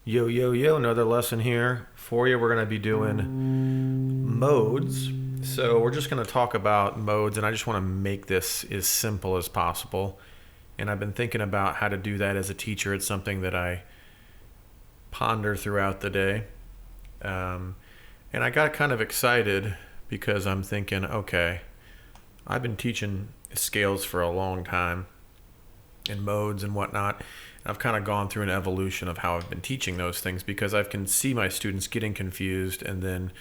Yo, yo, yo, another lesson here for you. We're going to be doing modes. So we're just going to talk about modes, and I just want to make this as simple as possible. And I've been thinking about how to do that as a teacher. It's something that I ponder throughout the day. And I got kind of excited because I'm thinking, okay, I've been teaching scales for a long time and modes and whatnot. I've kind of gone through an evolution of how I've been teaching those things because I can see my students getting confused and then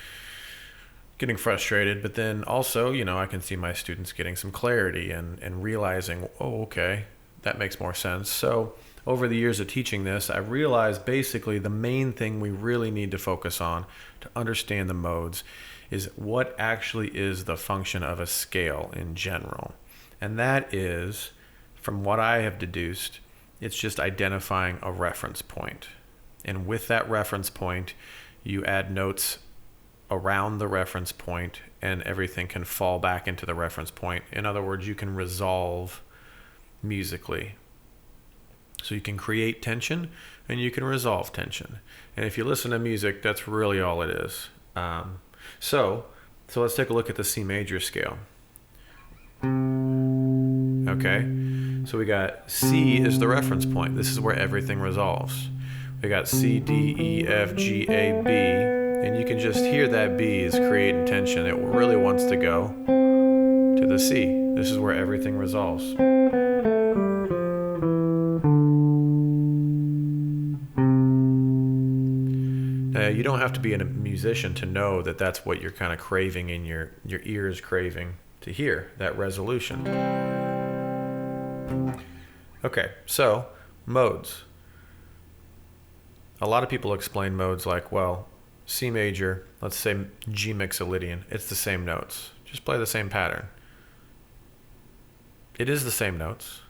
getting frustrated. But then also, I can see my students getting some clarity and realizing, oh, okay, that makes more sense. So over the years of teaching this, I realized basically the main thing we really need to focus on to understand the modes is what actually is the function of a scale in general. And that is, from what I have deduced, it's just identifying a reference point. And with that reference point, you add notes around the reference point and everything can fall back into the reference point. In other words, you can resolve musically. So you can create tension and you can resolve tension. And if you listen to music, that's really all it is. So let's take a look at the C major scale. Okay, so we got C is the reference point. This is where everything resolves. We got C, D, E, F, G, A, B, and you can just hear that B is creating tension. It really wants to go to the C. This is where everything resolves. Now, you don't have to be a musician to know that that's what you're kind of craving and your ear is craving to hear, that resolution. Okay, so modes. A lot of people explain modes like, well, C major, let's say G Mixolydian, it's the same notes. Just play the same pattern. It is the same notes,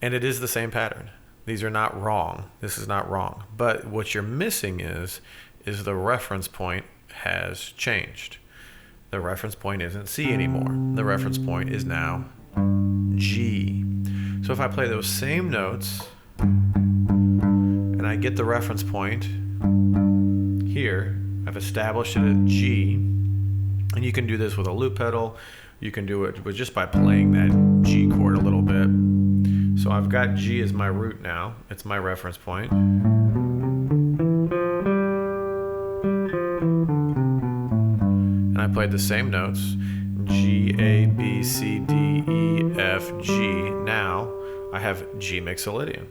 and it is the same pattern. These are not wrong. This is not wrong. But what you're missing is the reference point has changed. The reference point isn't C anymore. The reference point is now G. So if I play those same notes and I get the reference point here, I've established it at G, and you can do this with a loop pedal. You can do it with just by playing that G chord a little bit. So I've got G as my root now. It's my reference point. And I played the same notes. G, A, B, C, D, E, F, G. Now I have G Mixolydian.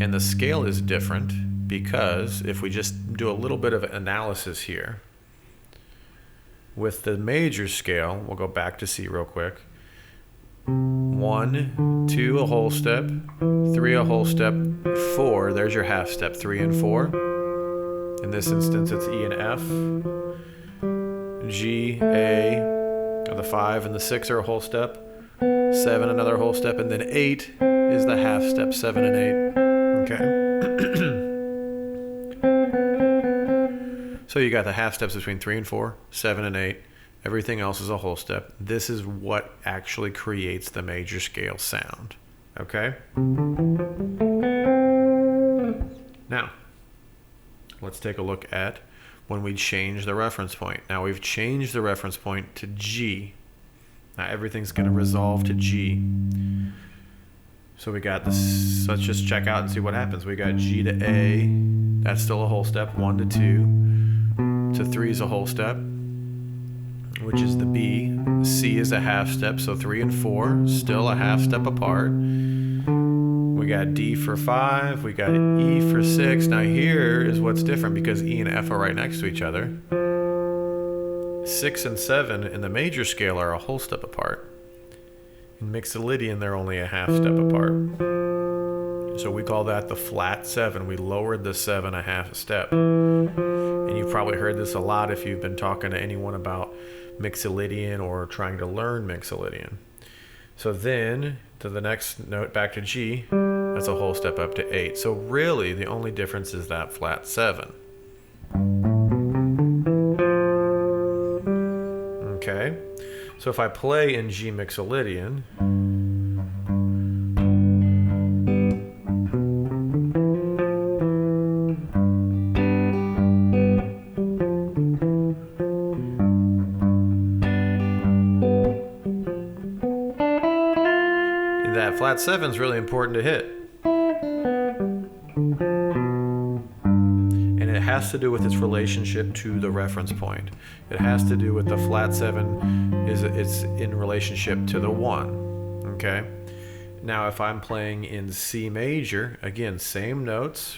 And the scale is different because if we just do a little bit of analysis here, with the major scale, we'll go back to C real quick. 1, 2, a whole step, 3, a whole step, 4, there's your half step, 3 and 4. In this instance, it's E and F. G, A, the 5 and the 6 are a whole step, 7 another whole step, and then 8 is the half step, 7 and 8. Okay. So you got the half steps between 3 and 4, 7 and 8. Everything else is a whole step. This is what actually creates the major scale sound. Okay? Now, let's take a look at when we change the reference point. Now we've changed the reference point to G. Now everything's going to resolve to G. So we got this. Let's just check out and see what happens. We got G to A. That's still a whole step. 1 to 2. To 3 is a whole step, which is the B. C is a half step. So 3 and 4, still a half step apart. We got D for 5, we got E for 6. Now here is what's different because E and F are right next to each other. 6 and 7 in the major scale are a whole step apart. In Mixolydian, they're only a half step apart. So we call that the flat 7. We lowered the 7 a half step. And you've probably heard this a lot if you've been talking to anyone about Mixolydian or trying to learn Mixolydian. So then, to the next note, back to G, that's a whole step up to 8. So really, the only difference is that flat 7. Okay? So if I play in G Mixolydian, that flat 7 is really important to hit. And it has to do with its relationship to the reference point. It has to do with the flat 7 it's in relationship to the 1. Okay? Now if I'm playing in C major, again, same notes.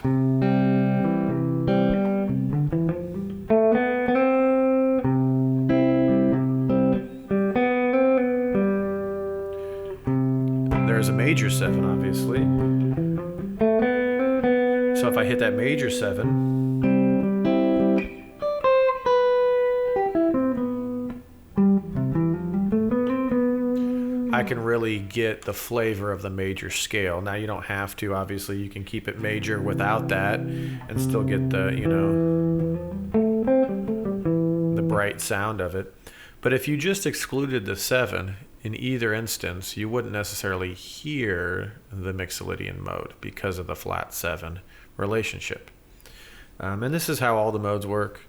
There's a major 7, obviously. So if I hit that major 7, I can really get the flavor of the major scale. Now you don't have to, obviously you can keep it major without that and still get the, the bright sound of it. But if you just excluded the 7, in either instance, you wouldn't necessarily hear the Mixolydian mode because of the flat 7 relationship. And this is how all the modes work.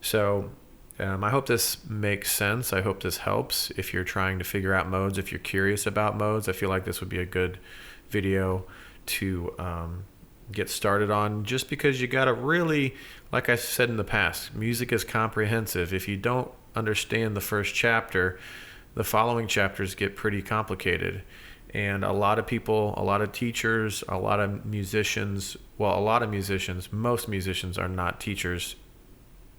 So I hope this makes sense. I hope this helps if you're trying to figure out modes, if you're curious about modes. I feel like this would be a good video to get started on, just because you got to really, like I said in the past, music is comprehensive. If you don't understand the first chapter, the following chapters get pretty complicated. And a lot of people, a lot of teachers, a lot of musicians, most musicians are not teachers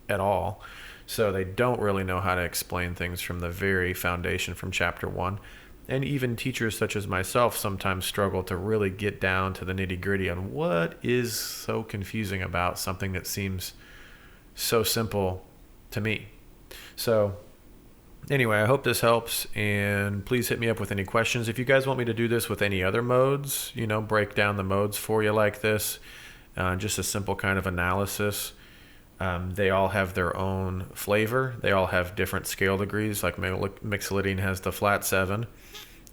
at all. So they don't really know how to explain things from the very foundation from chapter 1. And even teachers such as myself sometimes struggle to really get down to the nitty-gritty on what is so confusing about something that seems so simple to me. So anyway, I hope this helps, and please hit me up with any questions. If you guys want me to do this with any other modes, break down the modes for you like this, just a simple kind of analysis. They all have their own flavor. They all have different scale degrees. Like Mixolydian has the flat 7.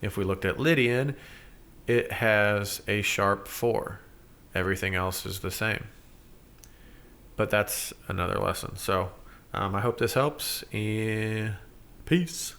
If we looked at Lydian, it has a sharp 4. Everything else is the same. But that's another lesson. So I hope this helps, and peace.